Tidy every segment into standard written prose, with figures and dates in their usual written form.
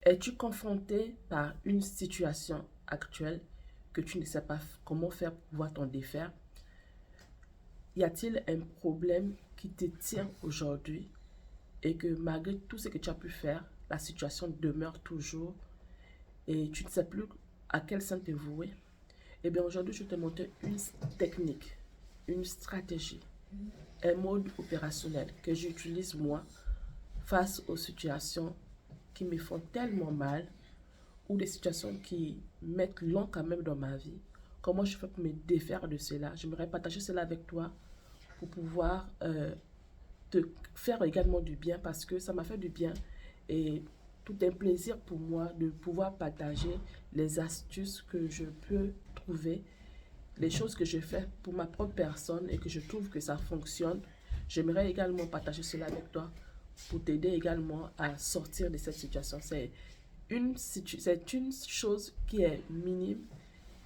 Es-tu confronté par une situation actuelle que tu ne sais pas comment faire pour pouvoir t'en défaire? Y a-t-il un problème qui te tient aujourd'hui et que malgré tout ce que tu as pu faire, la situation demeure toujours et tu ne sais plus à quel sein te vouer? Eh bien, aujourd'hui, je vais te montrer une technique, une stratégie, un mode opérationnel que j'utilise moi face aux situations qui me font tellement mal ou des situations qui mettent long quand même dans ma vie. Comment je fais pour me défaire de cela? J'aimerais partager cela avec toi pour pouvoir te faire également du bien parce que ça m'a fait du bien et tout un plaisir pour moi de pouvoir partager les astuces que je peux trouver, les choses que je fais pour ma propre personne et que je trouve que ça fonctionne. J'aimerais également partager cela avec toi pour t'aider également à sortir de cette situation. C'est une chose qui est minime,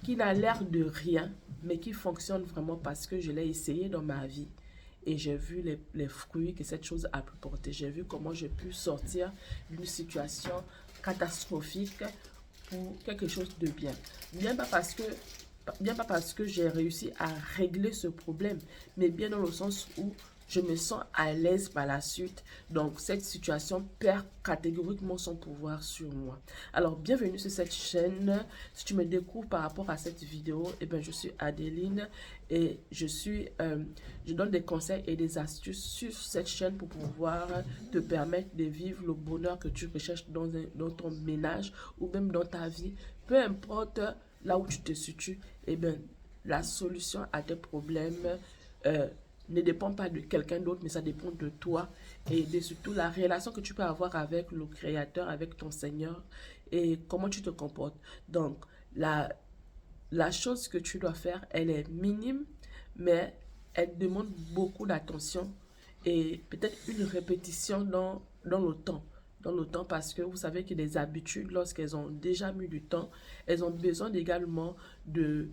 qui n'a l'air de rien, mais qui fonctionne vraiment parce que je l'ai essayé dans ma vie. Et j'ai vu les fruits que cette chose a pu porter. J'ai vu comment j'ai pu sortir d'une situation catastrophique pour quelque chose de bien. Bien pas parce que, bien pas parce que j'ai réussi à régler ce problème, mais bien dans le sens où je me sens à l'aise par la suite. Donc, cette situation perd catégoriquement son pouvoir sur moi. Alors, bienvenue sur cette chaîne. Si tu me découvres par rapport à cette vidéo, eh bien, je suis Adeline et je donne des conseils et des astuces sur cette chaîne pour pouvoir te permettre de vivre le bonheur que tu recherches dans ton ménage ou même dans ta vie. Peu importe là où tu te situes, eh bien, la solution à tes problèmes euh, ne dépend pas de quelqu'un d'autre, mais ça dépend de toi et de surtout la relation que tu peux avoir avec le Créateur, avec ton Seigneur et comment tu te comportes. Donc, la chose que tu dois faire, elle est minime, mais elle demande beaucoup d'attention et peut-être une répétition dans le temps. Dans le temps, parce que vous savez que les habitudes, lorsqu'elles ont déjà mis du temps, elles ont besoin également d'une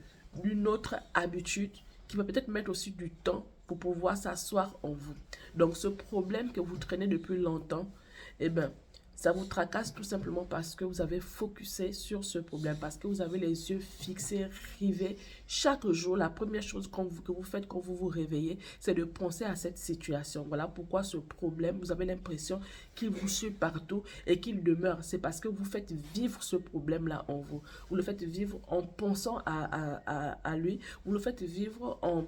autre habitude qui va peut-être mettre aussi du temps pour pouvoir s'asseoir en vous. Donc, ce problème que vous traînez depuis longtemps, eh bien, ça vous tracasse tout simplement parce que vous avez focusé sur ce problème, parce que vous avez les yeux fixés, rivés. Chaque jour, la première chose que vous faites quand vous vous réveillez, c'est de penser à cette situation. Voilà pourquoi ce problème, vous avez l'impression qu'il vous suit partout et qu'il demeure. C'est parce que vous faites vivre ce problème-là en vous. Vous le faites vivre en pensant à lui. Vous le faites vivre en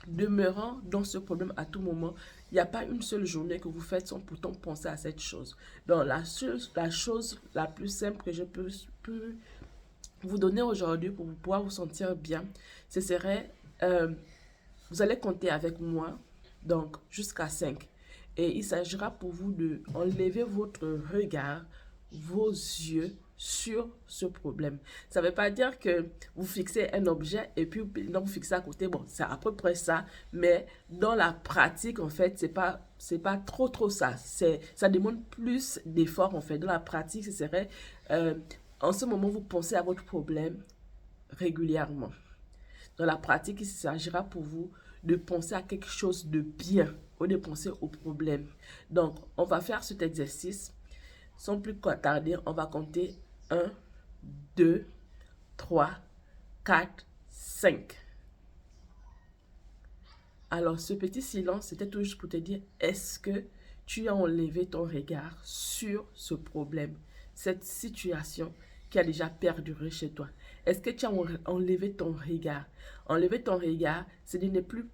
demeurant dans ce problème à tout moment. Il n'y a pas une seule journée que vous faites sans pourtant penser à cette chose. Donc, la chose la plus simple que je peux vous donner aujourd'hui pour pouvoir vous sentir bien, ce serait, vous allez compter avec moi, donc jusqu'à 5. Et il s'agira pour vous de enlever votre regard, vos yeux sur ce problème. Ça ne veut pas dire que vous fixez un objet et puis non, vous fixez à côté. Bon, c'est à peu près ça, mais dans la pratique, en fait, c'est pas trop ça. Ça demande plus d'efforts, en fait. Dans la pratique, ce serait, en ce moment, vous pensez à votre problème régulièrement. Dans la pratique, il s'agira pour vous de penser à quelque chose de bien au lieu de penser au problème. Donc, on va faire cet exercice. Sans plus tarder, on va compter 1, 2, 3, 4, 5. Alors, ce petit silence, c'était tout juste pour te dire, est-ce que tu as enlevé ton regard sur ce problème, cette situation qui a déjà perduré chez toi? Est-ce que tu as enlevé ton regard? Enlever ton regard, c'est de ne plus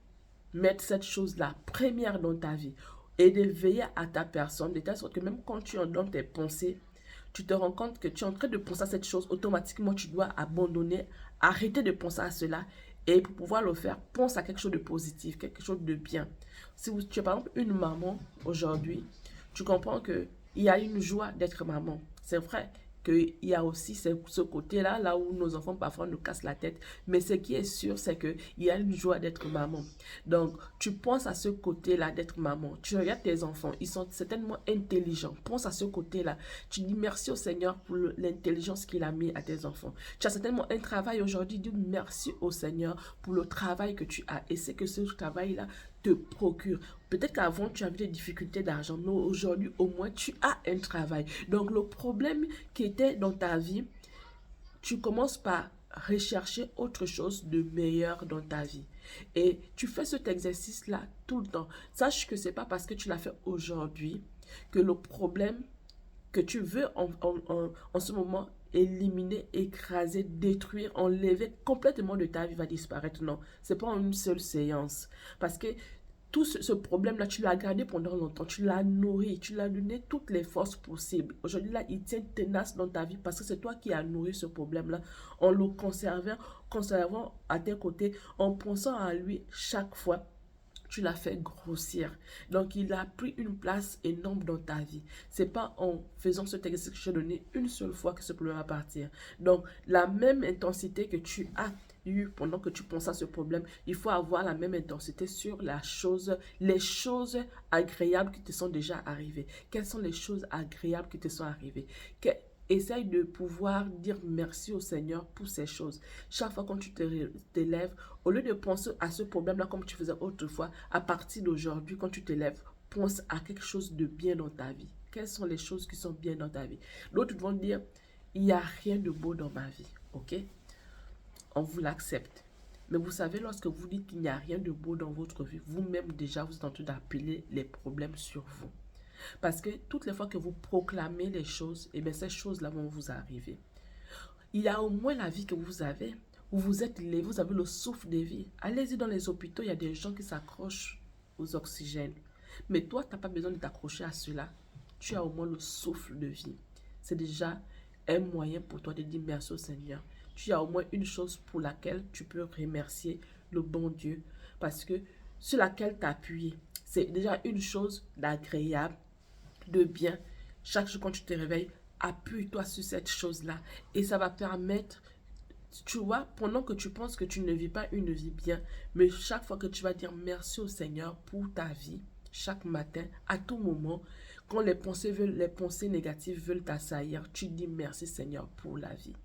mettre cette chose-là première dans ta vie et de veiller à ta personne, de telle sorte que même quand tu en donnes tes pensées, tu te rends compte que tu es en train de penser à cette chose, automatiquement tu dois abandonner, arrêter de penser à cela et pour pouvoir le faire, pense à quelque chose de positif, quelque chose de bien. Si tu es par exemple une maman aujourd'hui, tu comprends qu'il y a une joie d'être maman. C'est vrai qu'il y a aussi ce côté-là, là où nos enfants parfois nous cassent la tête. Mais ce qui est sûr, c'est qu'il y a une joie d'être maman. Donc, tu penses à ce côté-là d'être maman. Tu regardes tes enfants, ils sont certainement intelligents. Pense à ce côté-là. Tu dis merci au Seigneur pour l'intelligence qu'il a mis à tes enfants. Tu as certainement un travail aujourd'hui, dis merci au Seigneur pour le travail que tu as. Et c'est que ce travail-là te procure. Peut-être qu'avant, tu avais des difficultés d'argent, mais aujourd'hui, au moins, tu as un travail. Donc, le problème qui était dans ta vie, tu commences par rechercher autre chose de meilleur dans ta vie. Et tu fais cet exercice-là tout le temps. Sache que c'est pas parce que tu l'as fait aujourd'hui que le problème que tu veux en ce moment éliminer, écraser, détruire, enlever complètement de ta vie va disparaître. Non, c'est pas en une seule séance. Parce que tout ce problème-là, tu l'as gardé pendant longtemps, tu l'as nourri, tu l'as donné toutes les forces possibles. Aujourd'hui, là, il tient tenace dans ta vie parce que c'est toi qui as nourri ce problème-là en le conservant à tes côtés, en pensant à lui chaque fois. Tu l'as fait grossir. Donc, il a pris une place énorme dans ta vie. C'est pas en faisant ce texte que je t'ai donné une seule fois que ce problème va partir. Donc, la même intensité que tu as eu pendant que tu penses à ce problème, il faut avoir la même intensité sur les choses agréables qui te sont déjà arrivées. Quelles sont les choses agréables qui te sont arrivées? Essaye de pouvoir dire merci au Seigneur pour ces choses. Chaque fois quand tu te lèves, au lieu de penser à ce problème-là comme tu faisais autrefois, à partir d'aujourd'hui, quand tu te lèves, pense à quelque chose de bien dans ta vie. Quelles sont les choses qui sont bien dans ta vie? D'autres vont dire, il n'y a rien de beau dans ma vie. Ok? On vous l'accepte. Mais vous savez, lorsque vous dites qu'il n'y a rien de beau dans votre vie, vous-même déjà, vous êtes en train d'appeler les problèmes sur vous. Parce que toutes les fois que vous proclamez les choses, eh bien, ces choses-là vont vous arriver. Il y a au moins la vie que vous avez, où vous êtes levé, vous avez le souffle de vie. Allez-y dans les hôpitaux, il y a des gens qui s'accrochent aux oxygènes. Mais toi, tu n'as pas besoin de t'accrocher à cela. Tu as au moins le souffle de vie. C'est déjà un moyen pour toi de dire merci au Seigneur. Tu as au moins une chose pour laquelle tu peux remercier le bon Dieu. Parce que sur laquelle t'appuyer, c'est déjà une chose d'agréable, de bien. Chaque jour quand tu te réveilles, appuie-toi sur cette chose-là. Et ça va permettre, tu vois, pendant que tu penses que tu ne vis pas une vie bien, mais chaque fois que tu vas dire merci au Seigneur pour ta vie, chaque matin, à tout moment, quand les pensées négatives veulent t'assaillir, tu dis merci Seigneur pour la vie.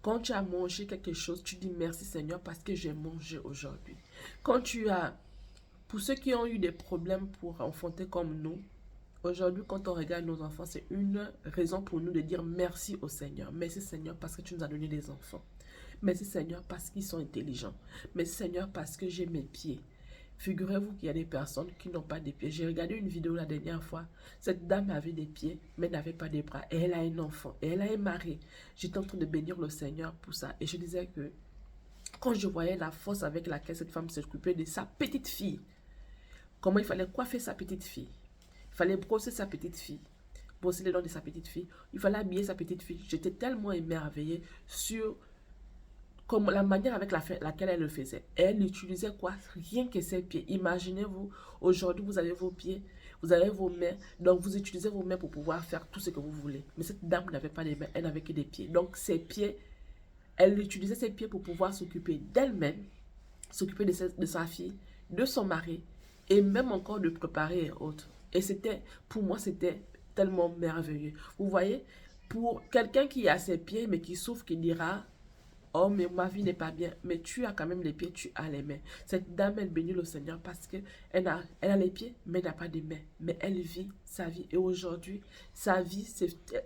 Quand tu as mangé quelque chose, tu dis merci Seigneur parce que j'ai mangé aujourd'hui. Pour ceux qui ont eu des problèmes pour enfanter comme nous, aujourd'hui, quand on regarde nos enfants, c'est une raison pour nous de dire merci au Seigneur. Merci Seigneur parce que tu nous as donné des enfants. Merci Seigneur parce qu'ils sont intelligents. Merci Seigneur parce que j'ai mes pieds. Figurez-vous qu'il y a des personnes qui n'ont pas de pieds. J'ai regardé une vidéo la dernière fois. Cette dame avait des pieds, mais n'avait pas de bras. Et elle a un enfant. Et elle a un mari. J'étais en train de bénir le Seigneur pour ça. Et je disais que quand je voyais la force avec laquelle cette femme s'occupait de sa petite fille, comment il fallait coiffer sa petite fille, il fallait brosser sa petite fille, brosser les dents de sa petite fille, il fallait habiller sa petite fille. J'étais tellement émerveillée sur comme la manière avec laquelle elle le faisait. Elle utilisait quoi? Rien que ses pieds. Imaginez-vous, aujourd'hui vous avez vos pieds, vous avez vos mains, donc vous utilisez vos mains pour pouvoir faire tout ce que vous voulez. Mais cette dame n'avait pas les mains, elle n'avait que des pieds. Donc ses pieds, elle utilisait ses pieds pour pouvoir s'occuper d'elle-même, s'occuper de sa fille, de son mari, et même encore de préparer et autres. Et c'était, pour moi, c'était tellement merveilleux. Vous voyez, pour quelqu'un qui a ses pieds, mais qui souffre, qui dira, oh, mais ma vie n'est pas bien. Mais tu as quand même les pieds, tu as les mains. Cette dame, elle bénit le Seigneur parce qu'elle a les pieds, mais elle n'a pas de mains. Mais elle vit sa vie. Et aujourd'hui, sa vie,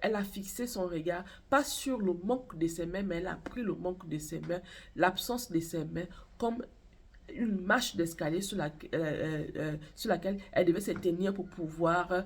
elle a fixé son regard, pas sur le manque de ses mains, mais elle a pris le manque de ses mains, l'absence de ses mains, comme une marche d'escalier sur laquelle elle devait se tenir pour pouvoir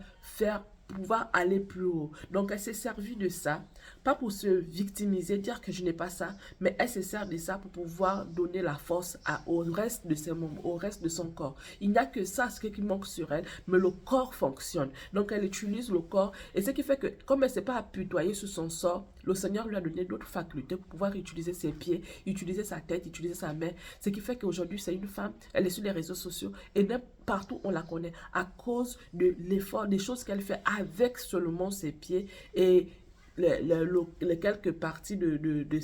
pouvoir aller plus haut. Donc, elle s'est servie de ça, pas pour se victimiser, dire que je n'ai pas ça, mais elle se sert de ça pour pouvoir donner la force au reste de ses membres, au reste de son corps. Il n'y a que ça, ce qui manque sur elle, mais le corps fonctionne. Donc, elle utilise le corps, et ce qui fait que, comme elle ne s'est pas apitoyée sur son sort, le Seigneur lui a donné d'autres facultés pour pouvoir utiliser ses pieds, utiliser sa tête, utiliser sa main, ce qui fait qu'aujourd'hui, c'est une femme, elle est sur les réseaux sociaux, et partout on la connaît à cause de l'effort, des choses qu'elle fait avec seulement ses pieds. Et les quelques parties de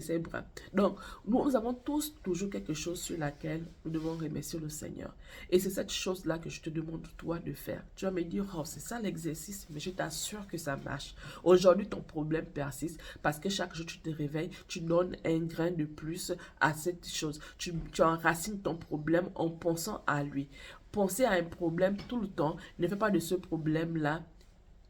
ses bras. Donc, nous avons tous toujours quelque chose sur laquelle nous devons remercier le Seigneur. Et c'est cette chose-là que je te demande, toi, de faire. Tu vas me dire, oh, c'est ça l'exercice, mais je t'assure que ça marche. Aujourd'hui, ton problème persiste parce que chaque jour, tu te réveilles, tu donnes un grain de plus à cette chose. Tu enracines ton problème en pensant à lui. Penser à un problème tout le temps ne fait pas de ce problème-là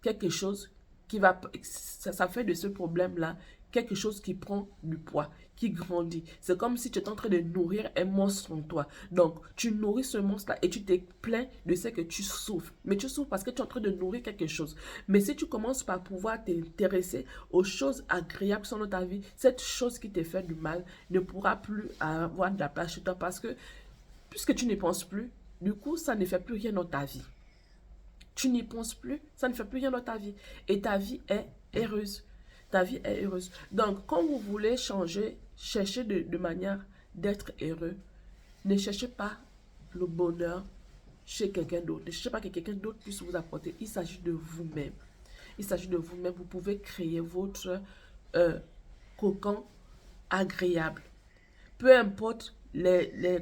quelque chose qui va... Ça fait de ce problème-là quelque chose qui prend du poids, qui grandit. C'est comme si tu étais en train de nourrir un monstre en toi. Donc, tu nourris ce monstre-là et tu te plains de ce que tu souffres. Mais tu souffres parce que tu es en train de nourrir quelque chose. Mais si tu commences par pouvoir t'intéresser aux choses agréables qui sont dans ta vie, cette chose qui te fait du mal ne pourra plus avoir de la place chez toi parce que puisque tu n'y penses plus, du coup, ça ne fait plus rien dans ta vie. Tu n'y penses plus, ça ne fait plus rien dans ta vie. Et ta vie est heureuse. Ta vie est heureuse. Donc, quand vous voulez changer, cherchez de manière d'être heureux. Ne cherchez pas le bonheur chez quelqu'un d'autre. Ne cherchez pas que quelqu'un d'autre puisse vous apporter. Il s'agit de vous-même. Il s'agit de vous-même. Vous pouvez créer votre cocon agréable. Peu importe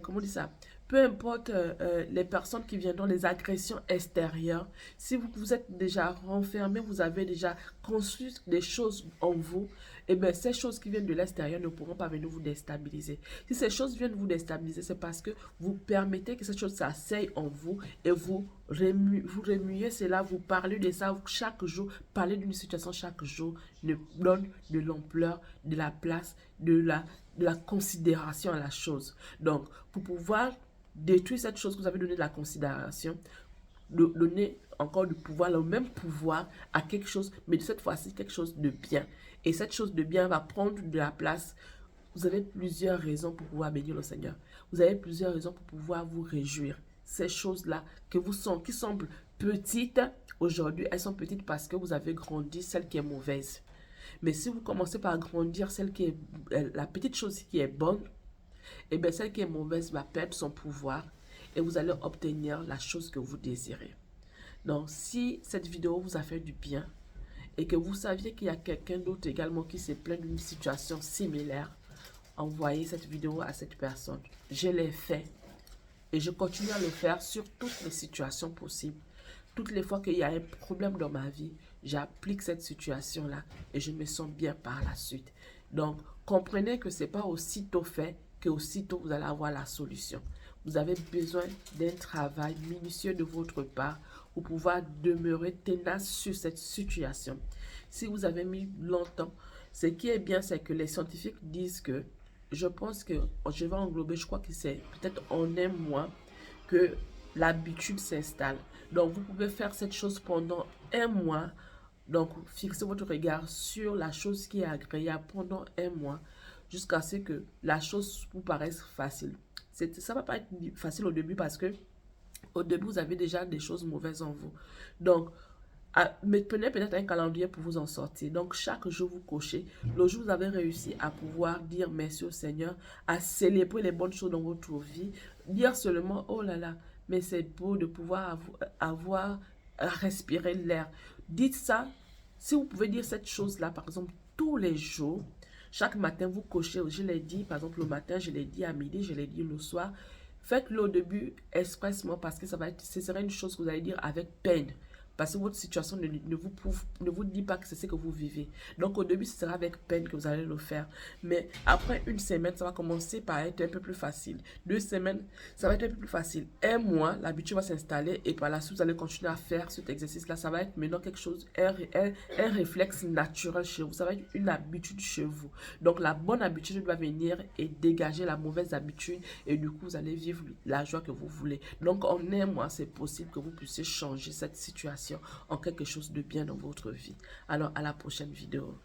comment on dit ça? Peu importe les personnes qui viendront, les agressions extérieures, si vous êtes déjà renfermé, vous avez déjà construit des choses en vous, et bien ces choses qui viennent de l'extérieur ne pourront pas venir vous déstabiliser. Si ces choses viennent vous déstabiliser, c'est parce que vous permettez que cette chose s'asseye en vous et vous remuez cela, vous parlez de ça chaque jour, parlez d'une situation chaque jour, donne de l'ampleur, de la place, de la considération à la chose. Donc, pour pouvoir détruire cette chose que vous avez donné de la considération, donner encore du pouvoir, le même pouvoir à quelque chose, mais de cette fois-ci quelque chose de bien. Et cette chose de bien va prendre de la place. Vous avez plusieurs raisons pour pouvoir bénir le Seigneur. Vous avez plusieurs raisons pour pouvoir vous réjouir. Ces choses-là qui semblent petites, aujourd'hui, elles sont petites parce que vous avez grandi celle qui est mauvaise. Mais si vous commencez par grandir celle qui est la petite chose qui est bonne, et bien celle qui est mauvaise va perdre son pouvoir et vous allez obtenir la chose que vous désirez. Donc, si cette vidéo vous a fait du bien et que vous saviez qu'il y a quelqu'un d'autre également qui se plaint d'une situation similaire, envoyez cette vidéo à cette personne. Je l'ai fait et je continue à le faire sur toutes les situations possibles. Toutes les fois qu'il y a un problème dans ma vie, j'applique cette situation-là et je me sens bien par la suite. Donc, comprenez que ce n'est pas aussitôt fait qu'aussitôt vous allez avoir la solution. Vous avez besoin d'un travail minutieux de votre part pour pouvoir demeurer tenace sur cette situation. Si vous avez mis longtemps, ce qui est bien, c'est que les scientifiques disent que, je pense que, je vais englober, je crois que c'est peut-être en un mois que l'habitude s'installe. Donc, vous pouvez faire cette chose pendant un mois. Donc, fixez votre regard sur la chose qui est agréable pendant un mois jusqu'à ce que la chose vous paraisse facile. Ça ne va pas être facile au début parce que au début, vous avez déjà des choses mauvaises en vous. Donc, mais prenez peut-être un calendrier pour vous en sortir. Donc, chaque jour, vous cochez. Le jour où vous avez réussi à pouvoir dire merci au Seigneur, à célébrer les bonnes choses dans votre vie, dire seulement, oh là là, mais c'est beau de pouvoir avoir à respirer l'air. Dites ça, si vous pouvez dire cette chose-là, par exemple, tous les jours, chaque matin, vous cochez, je l'ai dit, par exemple, le matin, je l'ai dit à midi, je l'ai dit le soir. Faites-le au début expressement parce que ce sera une chose que vous allez dire avec peine. Parce que votre situation ne vous dit pas que c'est ce que vous vivez. Donc au début, ce sera avec peine que vous allez le faire. Mais après une semaine, ça va commencer par être un peu plus facile. 2 semaines, ça va être un peu plus facile. 1 mois, l'habitude va s'installer et par la suite, vous allez continuer à faire cet exercice-là. Ça va être maintenant quelque chose, un réflexe naturel chez vous. Ça va être une habitude chez vous. Donc la bonne habitude doit venir et dégager la mauvaise habitude et du coup, vous allez vivre la joie que vous voulez. Donc en 1 mois, c'est possible que vous puissiez changer cette situation en quelque chose de bien dans votre vie. Alors, à la prochaine vidéo.